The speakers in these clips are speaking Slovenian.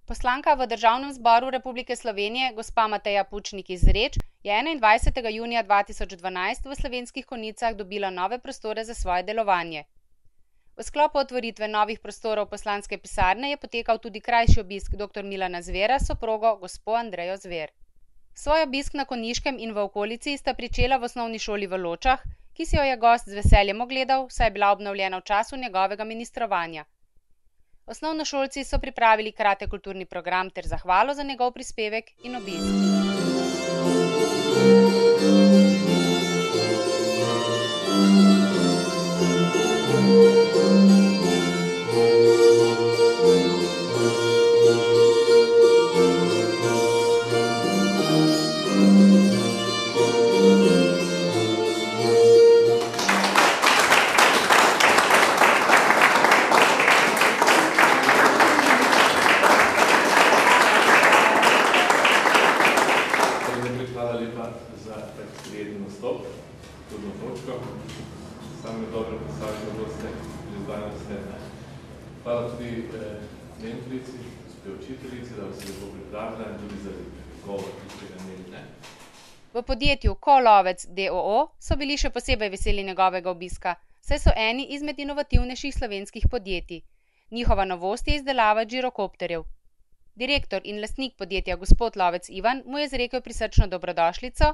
Poslanka v Državnem zboru Republike Slovenije, gospa Mateja Pučnik iz Zreč, je 21. junija 2012 v Slovenskih Konjicah dobila nove prostore za svoje delovanje. V sklopu otvoritve novih prostorov poslanske pisarne je potekal tudi krajši obisk dr. Milana Zvera s soprogo gospo Andrejo Zver. Svoj obisk na Konjiškem in v okolici sta pričela v osnovni šoli v Ločah, ki si jo je gost z veseljem ogledal, saj je bila obnovljena v času njegovega ministrovanja. Osnovnošolci so pripravili kratek kulturni program ter zahvalo za njegov prispevek in obisk. Hvala lepa za tak sreden nastop, tudi na točko. Sami dobro predstavljamo, da boste prizvali naslednje. Hvala tudi mentorici, gospe učiteljici, da se lepo pripravila in tudi za govor, ki ste ga imeli. V podjetju Kolovec d.o.o. so bili še posebej veseli njegovega obiska, saj so eni izmed inovativnejših slovenskih podjetij. Njihova novost je izdelava girokopterjev. Direktor in lastnik podjetja gospod Lovec Ivan mu je izrekel prisrčno dobrodošlico,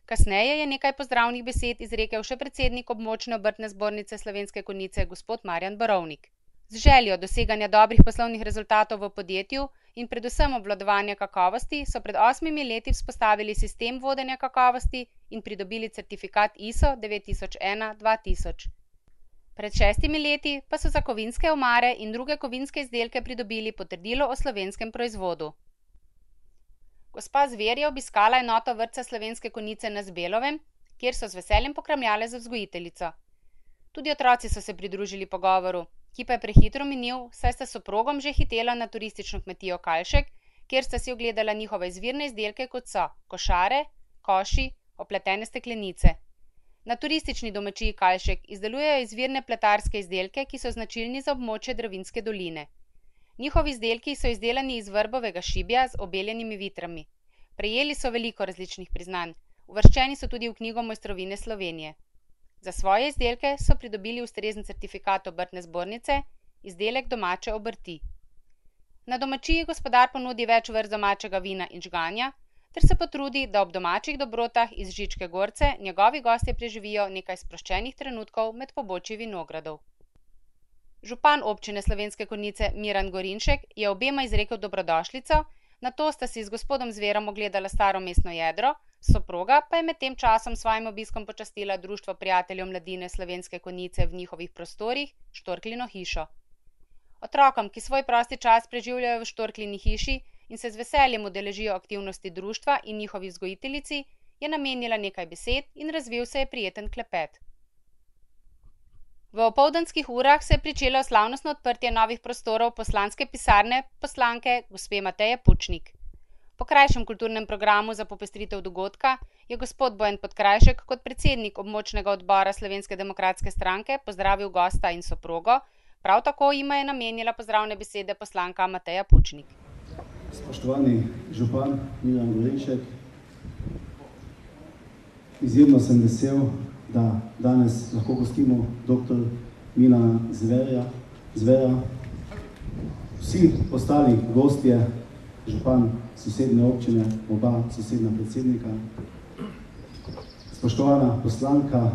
kasneje je nekaj pozdravnih besed izrekel še predsednik območne obrtne zbornice Slovenske Konjice gospod Marjan Borovnik. Z željo doseganja dobrih poslovnih rezultatov v podjetju in predvsem obvladovanja kakovosti so pred 8 leti vzpostavili sistem vodenja kakovosti in pridobili certifikat ISO 9001-2000. Pred 6 leti pa so za kovinske omare in druge kovinske izdelke pridobili potrdilo o slovenskem proizvodu. Gospa Zver je obiskala enoto vrtca Slovenske Konjice na Zbelovem, kjer so z veseljem pokramljale z vzgojiteljico. Tudi otroci so se pridružili pogovoru, ki pa je prehitro minil, saj sta soprogom že hitela na turistično kmetijo Kalšek, kjer sta si ogledala njihove izvirne izdelke, kot so košare, koši, opletene steklenice. Na turistični domačiji Kalšek izdelujejo izvirne pletarske izdelke, ki so značilni za območje Dravinjske doline. Njihovi izdelki so izdelani iz vrbovega šibja z obeljenimi vitrami. Prejeli so veliko različnih priznanj, uvrščeni so tudi v knjigo Mojstrovine Slovenije. Za svoje izdelke so pridobili ustrezen certifikat obrtne zbornice, izdelek domače obrti. Na domačiji gospodar ponudi več vrst domačega vina in žganja, ter se potrudi, da ob domačih dobrotah iz Žičke gorce njegovi gostje preživijo nekaj sproščenih trenutkov med pobočji vinogradov. Župan občine Slovenske Konjice Miran Gorinšek je obema izrekel dobrodošlico, nato sta si z gospodom Zverom ogledala staro mestno jedro, soproga pa je med tem časom svojim obiskom počastila Društvo prijateljev mladine Slovenske Konjice v njihovih prostorih, Štorklino hišo. Otrokom, ki svoj prosti čas preživljajo v Štorklini hiši in se z veseljem udeležijo aktivnosti društva in njihovi vzgojiteljici, je namenila nekaj besed in razvil se je prijeten klepet. V opoldanskih urah se je pričelo slavnostno odprtje novih prostorov poslanske pisarne poslanke gospe Mateje Pučnik. Po krajšem kulturnem programu za popestritev dogodka je gospod Bojan Podkrajšek kot predsednik območnega odbora Slovenske demokratske stranke pozdravil gosta in soprogo, prav tako jima je namenila pozdravne besede poslanka Mateja Pučnik. Spoštovani župan Miran Gorinšek, izjemno sem vesel, da danes lahko gostimo dr. Milana Zvera. Vsi ostali gostje, župan sosednje občine, oba sosedna predsednika, spoštovana poslanka,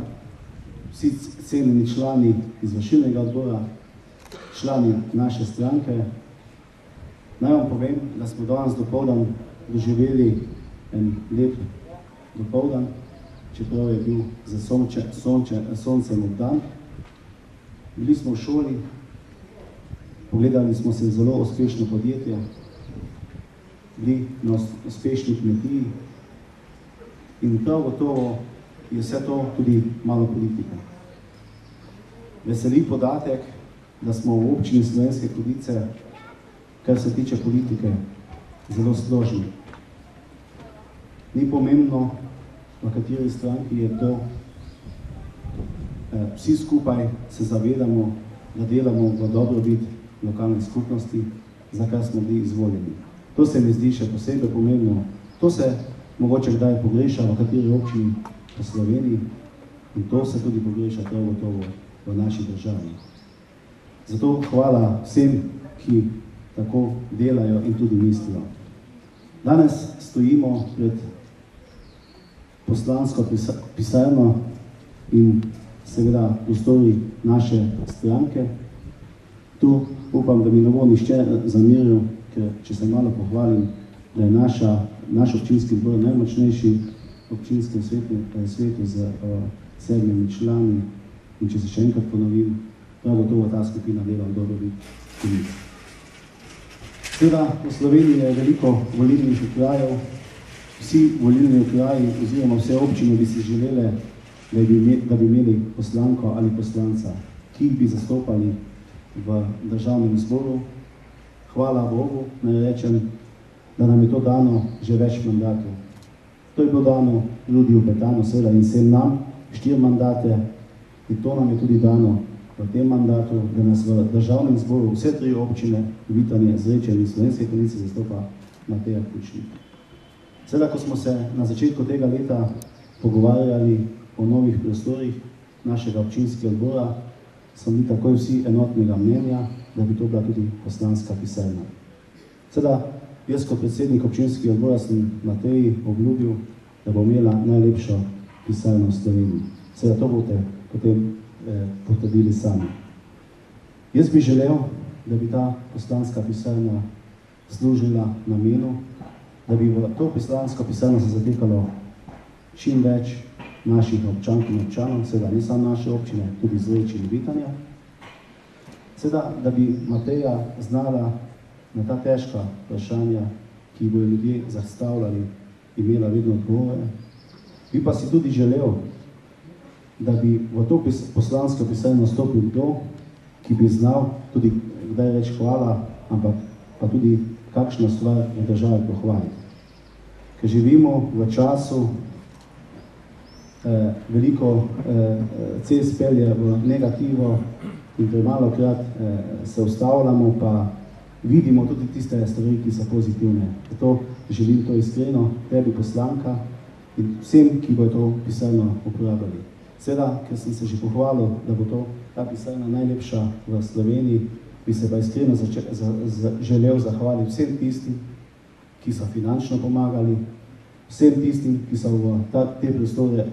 vsi cenjeni člani izvršilnega odbora, člani naše stranke. Naj vam povem, da smo danes dopoldan doživeli en lep dopoldan, čeprav je bil za soncem obdan. Bili smo v šoli, pogledali smo se zelo uspešno podjetje, bili na uspešni kmetiji in prav gotovo je vse to tudi malo politika. Veseli podatek, da smo v občini Slovenske Konjice, kar se tiče politike, zelo složni. Ni pomembno, v kateri stranki je to. Vsi skupaj se zavedamo, da delamo v dobrobit lokalne skupnosti za kar smo bili izvoljeni. To se mi zdi še posebej pomembno. To se mogoče kdaj pogreša v kateri občini v Sloveniji in to se tudi pogreša prav gotovo v naši državi. Zato hvala vsem, ki tako delajo in tudi mislijo. Danes stojimo pred poslansko pisarno in seveda prostori naše stranke. Tu upam, da mi ne bo nišče zameril, ker če se malo pohvalim, da je naš občinski odbor najmočnejši občinskem svetu z 7 člani in če se še enkrat ponovim, prav gotovo ta skupina dela v dobrobit tudi. Seveda v Sloveniji je veliko volilnih okrajev. Vsi volilni okraji oziroma vse občine bi si želele, da bi imeli poslanko ali poslanca, ki bi zastopali v državnem zboru. Hvala Bogu, naj rečem, da nam je to dano že več mandatov. To je bilo dano Ljudiju Petanu, seveda in vsem nam, 4 mandate, in to nam je tudi dano v tem mandatu, da nas v državnem zboru vse 3 občine, Vitanje, Zreče in Slovenske Konjice zastopa Mateja Pučnik. Seveda, ko smo se na začetku tega leta pogovarjali o novih prostorih našega občinskega odbora, smo bili takoj vsi enotnega mnenja, da bi to bila tudi poslanska pisarna. Seveda, jaz kot predsednik občinskega odbora sem Mateji obljubil, da bo imela najlepšo pisarno v Sloveniji. Seveda, to boste potem potrdili sami. Jaz bi želel, da bi ta poslanska pisarna služila namenu, da bi v to poslansko pisarno se zatekalo čim več naših občank in občanov, seveda ne samo naše občine, tudi Zreče in Vitanja. Seveda, da bi Mateja znala na ta težka vprašanja, ki jih bodo ljudje zastavljali, imela vedno odgovore. Bi pa si tudi želel, da bi v to poslansko pisarno stopil kdo, ki bi znal tudi kdaj reči hvala, ampak pa tudi kakšno stvar v državi pohvaliti. Ker živimo v času, veliko cest pelje v negativo in premalokrat se ustavljamo, pa vidimo tudi tiste stvari, ki so pozitivne. Zato želim to iskreno tebi poslanka in vsem, ki bodo to pisarno uporabljali. Seveda, ker sem se že pohvalil, da bo to ta pisarna najlepša v Sloveniji, bi se pa iskreno želel zahvaliti vsem tistim, ki so finančno pomagali, vsem tistim, ki so v te prostore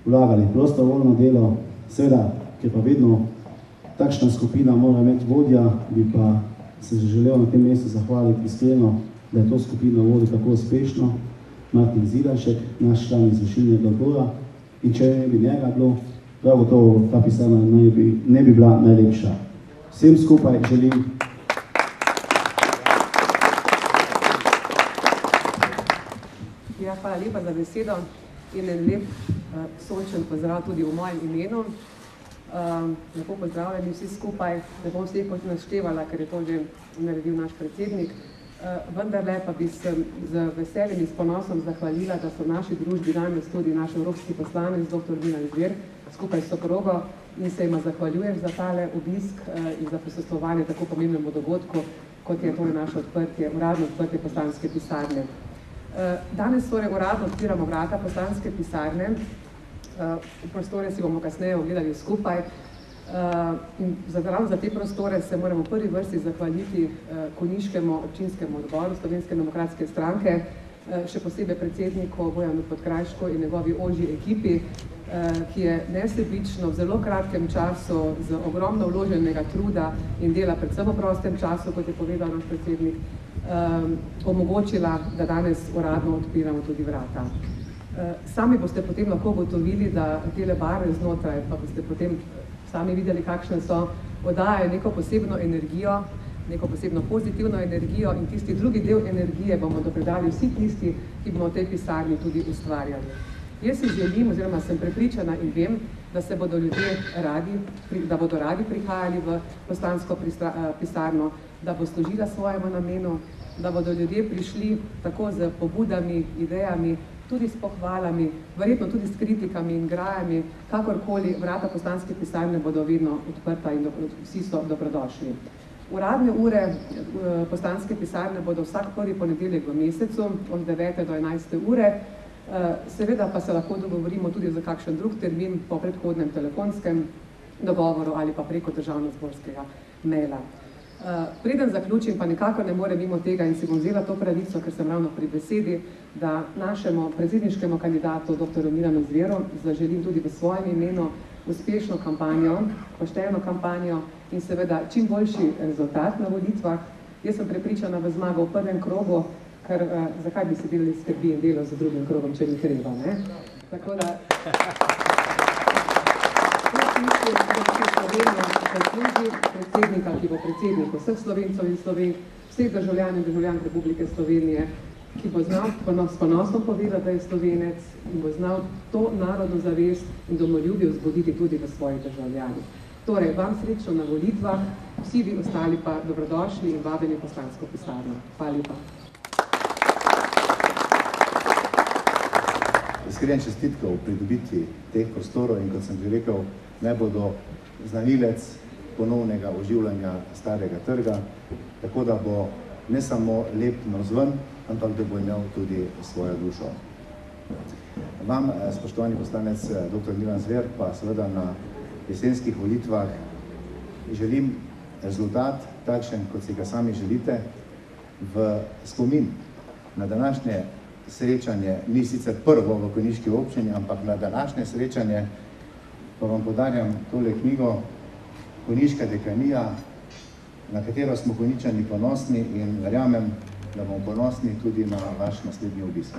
vlagali prostovoljno delo. Seveda, ker pa vedno takšna skupina mora imeti vodja, bi pa se želel na tem mestu zahvaliti iskreno, da je to skupino vodil tako uspešno, Martin Zidanšek, naš član izvršilnega odbora. In če ne bi njega bilo, prav gotovo ta pisarna ne bi bila najlepša. Vsem skupaj želim. Ja, hvala lepa za besedo in en lep sončen pozdrav tudi v mojem imenu. Lepo pozdravljeni vsi skupaj, ne bom vseh kot naštevala, ker je to že naredil naš predsednik. Vendarle pa bi se z veseljem in s ponosom zahvalila, da so v naši družbi danes tudi naš evropski poslanec, dr. Milan Zver, skupaj s soprogo, in se jima zahvaljujem za tale obisk in za prisostvovanje tako pomembnemu dogodku, kot je torej naše odprtje, uradno odprtje poslanske pisarne. Danes torej uradno odpiramo vrata poslanske pisarne, v prostore si bomo kasneje ogledali skupaj. In za te prostore se moramo v prvi vrsti zahvaliti konjiškemu občinskemu odboru Slovenske demokratske stranke, še posebej predsedniku Bojanu Podkrajšku in njegovi ožji ekipi, ki je nesebično v zelo kratkem času z ogromno vloženega truda in dela predvsem v prostem času, kot je povedal naš predsednik, omogočila, da danes uradno odpiramo tudi vrata. Sami boste potem lahko ugotovili, da tele barve znotraj, pa boste potem sami videli, kakšne so, podajajo neko posebno energijo, neko posebno pozitivno energijo in tisti drugi del energije bomo dopredali vsi tisti, ki bomo v tej pisarni tudi ustvarjali. Jaz si želim, oziroma sem prepričana in vem, da se bodo ljudje radi prihajali v poslansko pisarno, da bo služila svojemu namenu, da bodo ljudje prišli tako z pobudami, idejami, tudi s pohvalami, verjetno tudi s kritikami in grajami, kakorkoli vrata poslanske pisarne bodo vedno odprta in vsi so dobrodošli. Uradne ure poslanske pisarne bodo vsak prvi ponedeljek v mesecu od 9. do 11. ure. Seveda pa se lahko dogovorimo tudi za kakšen drug termin po predhodnem telefonskem dogovoru ali pa preko državnozborskega maila. Preden zaključim, pa nekako ne more mimo tega in si bom vzela to pravico, ker sem ravno pri besedi, da našemu predsedniškemu kandidatu, dr. Milanu Zveru, zaželim tudi v svojem imenu uspešno kampanjo, pošteno kampanjo in seveda čim boljši rezultat na volitvah. Jaz sem prepričana v zmago v prvem krogu, ker zakaj bi se delali skrbi in delo za drugim krogom, če ni treba, ne? Tako da... predsednika, ki bo predsednik vseh Slovencev in Slovenk, vseh državljanov in državljank Republike Slovenije, ki bo znal s ponosom povedati, da je Slovenec in bo znal to narodno zavest in domoljubje vzbuditi tudi v svojih državljanih. Torej, vam srečno na volitvah, vsi vi ostali pa dobrodošli in vabeni v poslansko pisarno. Hvala lepa. Iskren čestitko v pridobitvi teh prostorov in kot sem že rekel, naj bodo znanilec ponovnega oživljanja starega trga, tako da bo ne samo lep navzven, ampak da bo imel tudi svojo dušo. Vam, spoštovani poslanec dr. Milan Zver, pa seveda na jesenskih volitvah želim rezultat takšen, kot si ga sami želite, v spomin na današnje srečanje, ni sicer prvo v konjiški občini, ampak na današnje srečanje pa vam podarjam tole knjigo Konjiška dekanija, na katero smo konjičani ponosni in verjamem, da bomo ponosni tudi na vaš naslednji obisk.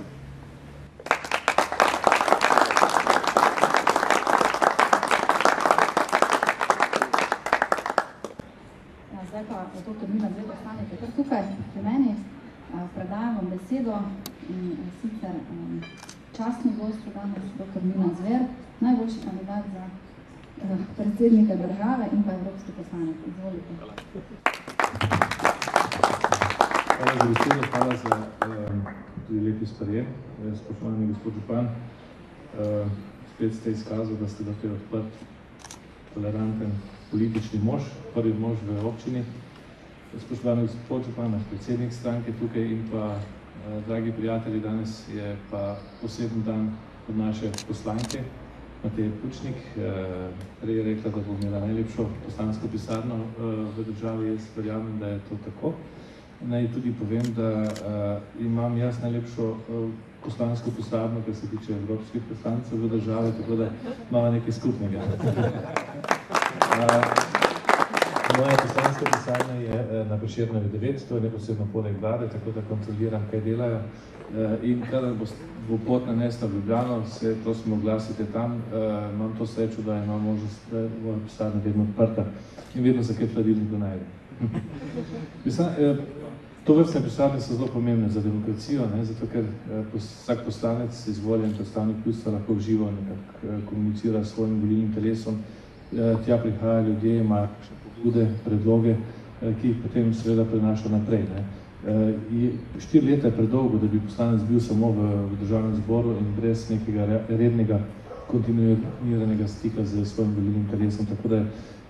Zdaj pa dr. Milan Zver ostanete kar tukaj pri meni. Predajam vam besedo in sicer častni gost danes dr. Milan Zver, najboljši kandidat za predsednika države in pa evropski poslanec. Izvolite. Hvala za besedo, hvala za tudi lepi sprejem. Spoštovani gospod župan, spet ste izkazali, da ste dokaj odprt, toleranten politični mož, prvi mož v občini. Spoštovani gospod župan, naš predsednik stranke tukaj in pa dragi prijatelji, danes je pa poseben dan od naše poslanke, Mateje Pučnik. Prej je rekla, da bo imela najlepšo poslansko pisarno v državi, jaz verjamem, da je to tako. Naj tudi povem, da imam jaz najlepšo poslansko pisarno, kar se tiče evropskih poslancev v državi, tako da imamo nekaj skupnega. Moja poslanska pisarna je na Prešernovi 9, to je neposredno poleg vlade, tako da kontroliram, kaj delajo. In kadar bo pot nanesla v Ljubljano, se prosim oglasite tam. Imam to srečo, da imam možnost, da je moja pisarna vedno odprta in vedno za kaj hladilnik najde. Tovrstne pisarne so zelo pomembne za demokracijo, zato ker vsak poslanec, izvoljen predstavnik ljudstva, lahko v živo nekako komunicira s svojim volilnim telesom. Tja prihajajo ljudje, imajo pobude, predloge, ki jih potem seveda prenaša naprej. 4 leta je predolgo, da bi poslanec bil samo v državnem zboru in brez nekega rednega, kontinuiranega stika z svojim volilnim telesom. Tako da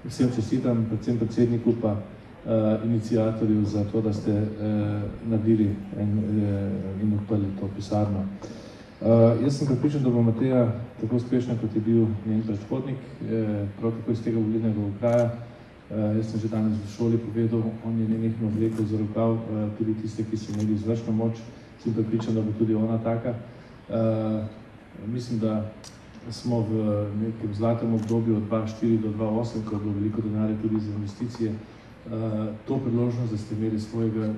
vsem čestitam, predvsem predsedniku pa iniciatorju za to, da ste naredili in odprli to pisarno. Jaz sem pripričan, da bo Mateja tako uspešna, kot je bil njen predhodnik, prav tako iz tega volilnega okraja. Jaz sem že danes v šoli povedal, on je nenehno vlekel za rokav, tudi tiste, ki so imeli izvršno moč, sem pripričan, da bo tudi ona taka. Mislim, da smo v nekem zlatem obdobju od 2004 do 2008, ko je bilo veliko denarja tudi za investicije, to priložnost, da ste imeli svojega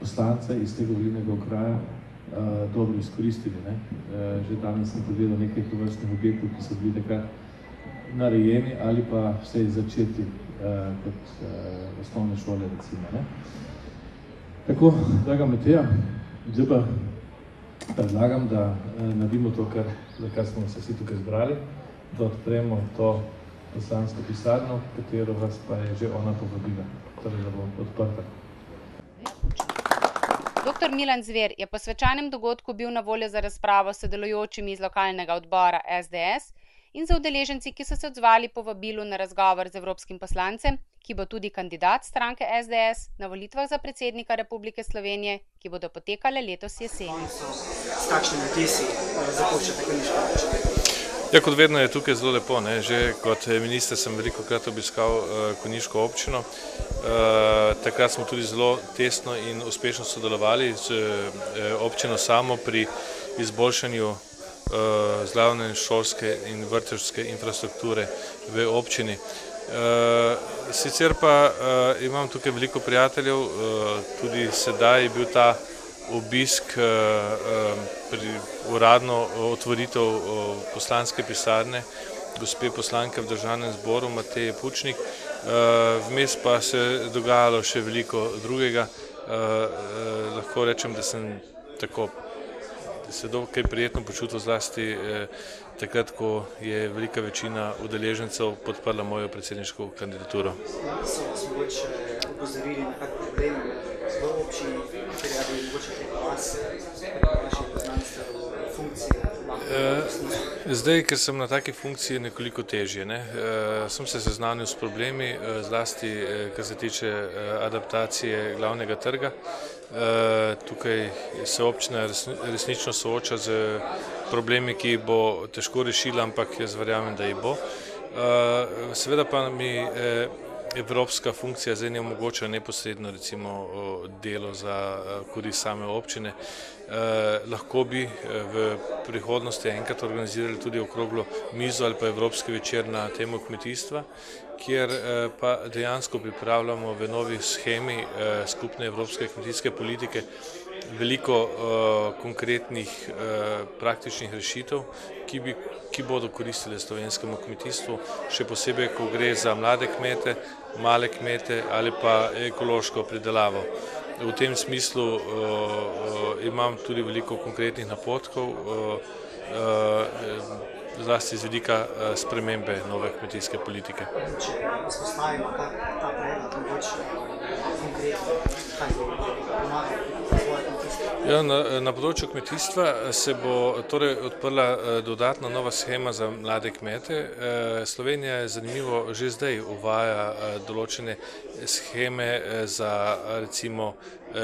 poslanca iz tega volilnega okraja, dobro izkoristili. Že danes sem pogledal nekaj tovrstnih objektov, ki so bili takrat narejeni ali pa vse začeti kot osnovne šole, recimo. Tako, draga Mateja, zdaj pa predlagam, da naredimo to, za kar smo se vsi tukaj zbrali, da odpremo to poslansko pisarno, katero vas pa je že ona povabila, torej da bo odprta. Dr. Milan Zver je po svečanem dogodku bil na voljo za razpravo s sodelujočimi iz lokalnega odbora SDS in z udeleženci, ki so se odzvali po vabilu na razgovor z evropskim poslancem, ki bo tudi kandidat stranke SDS na volitvah za predsednika Republike Slovenije, ki bodo potekale letos jeseni. S kakšnimi vtisi zapuščate konjiško občino? Ja, kot vedno je tukaj zelo lepo, ne? Že kot minister sem velikokrat obiskal konjiško občino. Takrat smo tudi zelo tesno in uspešno sodelovali z občino samo pri izboljšanju glavne šolske in vrtčevske infrastrukture v občini. Sicer pa imam tukaj veliko prijateljev, tudi sedaj je bil ta obisk pri uradno otvoritev poslanske pisarne gospe poslanke v Državnem zboru Mateje Pučnik. Vmes pa se je dogajalo še veliko drugega. Lahko rečem, da sem tako se dokaj prijetno počutil zlasti takrat, ko je velika večina udeležencev podprla mojo predsedniško kandidaturo. So vas mogoče opozorili na kak problem v občini, katerega bi mogoče preko vas, vaših poznanstev, funkcij? Zdaj, ker sem na taki funkciji, nekoliko težje. Sem se seznanil s problemi, zlasti, kar se tiče adaptacije glavnega trga. Tukaj se občina resnično sooča z problemi, ki jih bo težko rešila, ampak jaz verjamem, da jih bo. Seveda pa mi evropska funkcija zdaj ne omogoča neposredno recimo delo za korist same občine. Lahko bi v prihodnosti enkrat organizirali tudi okroglo mizo ali pa evropski večer na temo kmetijstva, kjer pa dejansko pripravljamo v novi shemi skupne evropske kmetijske politike veliko konkretnih praktičnih rešitev, ki bodo koristile slovenskemu kmetijstvu, še posebej, ko gre za mlade kmete, male kmete ali pa ekološko pridelavo. V tem smislu imam tudi veliko konkretnih napotkov, zlasti z vidika spremembe nove kmetijske politike. Če izpostavimo ta predlog, mogoče konkretno, kaj bo pomagalo razvoju kmetijstva? Ja, na področju kmetijstva se bo torej odprla dodatna nova shema za mlade kmete. Slovenija je zanimivo že zdaj uvaja določene sheme za recimo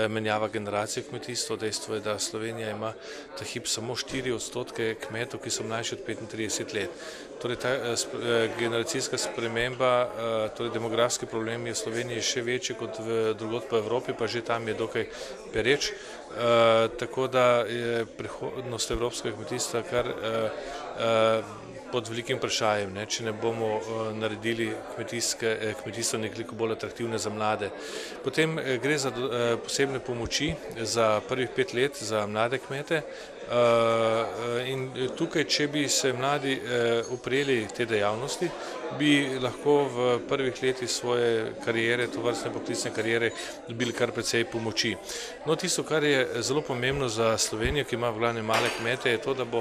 menjava generacije v kmetijstvu. Dejstvo je, da Slovenija ima ta hip samo 4% kmetov, ki so mlajši od 35 let. Torej ta generacijska sprememba, torej demografski problem je v Sloveniji še večji kot drugod po Evropi, pa že tam je dokaj pereč. Tako da je prihodnost evropskega kmetijstva kar pod velikim vprašajem, če ne bomo naredili kmetijstvo nekoliko bolj atraktivne za mlade. Potem gre za posebne pomoči za prvih 5 let za mlade kmete in tukaj, če bi se mladi oprijeli te dejavnosti, bi lahko v prvih letih svoje karijere, tovrstne poklicne karijere, dobili kar precej pomoči. No, tisto, kar je zelo pomembno za Slovenijo, ki ima v glavnem male kmete, je to, da bo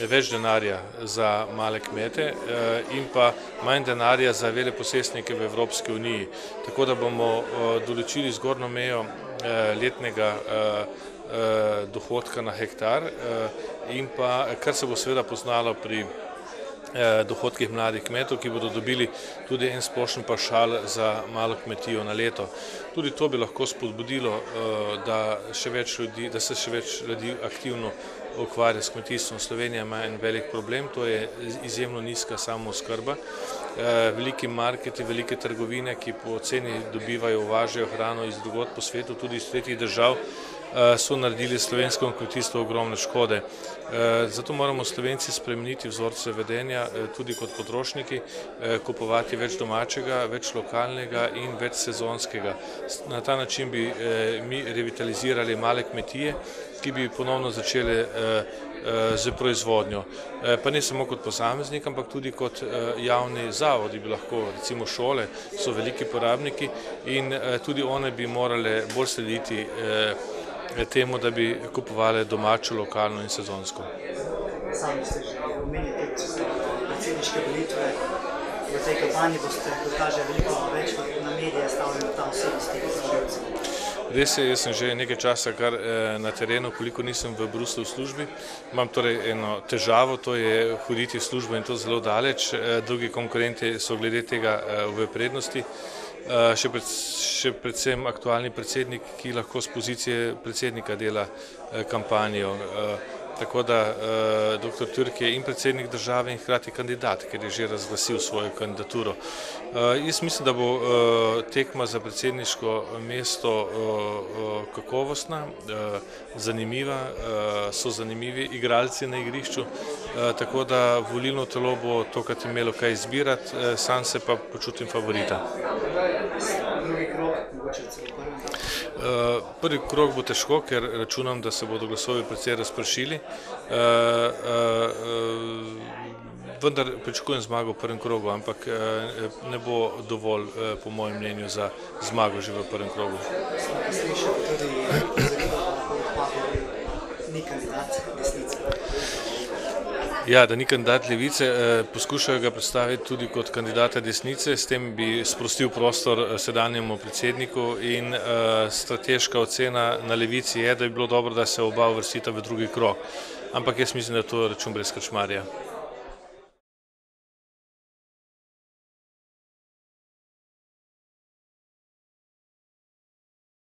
več denarja za male kmete in pa manj denarja za veleposestnike v Evropski uniji. Tako da bomo določili zgornjo mejo letnega dohodka na hektar in pa, kar se bo seveda poznalo pri dohodkih mladih kmetov, ki bodo dobili tudi en splošen pavšal za malo kmetijo na leto. Tudi to bi lahko spodbudilo, da se še več ljudi aktivno ukvarja s kmetijstvom. Slovenija ima en velik problem, to je izjemno nizka samooskrba. Veliki marketi, velike trgovine, ki po ceni dobivajo, uvažajo hrano iz drugod po svetu, tudi iz tretjih držav, so naredili slovenskemu kmetijstvu ogromne škode. Zato moramo Slovenci spremeniti vzorce vedenja tudi kot potrošniki, kupovati več domačega, več lokalnega in več sezonskega. Na ta način bi mi revitalizirali male kmetije, ki bi ponovno začele z proizvodnjo. Pa ne samo kot posameznik, ampak tudi kot javni zavodi bi lahko, recimo šole so veliki porabniki in tudi one bi morale bolj slediti temu, da bi kupovali domačo, lokalno in sezonsko. Sami ste že omenili predsedniške volitve. V tej kampanji boste, kot kaže, veliko več na medije stavljali ta osebnost tega volivcev. Res je, jaz sem že nekaj časa kar na terenu, koliko nisem v Bruslju v službi. Imam torej eno težavo, to je hoditi v službo in to zelo daleč. Drugi konkurenti so glede tega v prednosti. Še predvsem aktualni predsednik, ki lahko z pozicije predsednika dela kampanjo. Tako da dr. Türk je in predsednik države in hkrati kandidat, ker je že razglasil svojo kandidaturo. Jaz mislim, da bo tekma za predsedniško mesto kakovostna, zanimiva, so zanimivi igralci na igrišču, tako da volilno telo bo tokrat imelo kaj izbirati, sam se pa počutim favorita. Prvi krog bo težko, ker računam, da se bodo glasovi precej razpršili, vendar pričakujem zmago v prvem krogu, ampak ne bo dovolj, po mojem mnenju, za zmago že v prvem krogu. Ja, da ni kandidat levice, poskušajo ga predstaviti tudi kot kandidata desnice, s tem bi sprostil prostor sedanjemu predsedniku in strateška ocena na levici je, da bi bilo dobro, da se oba uvrstita v drugi krog. Ampak jaz mislim, da je to račun brez krčmarja.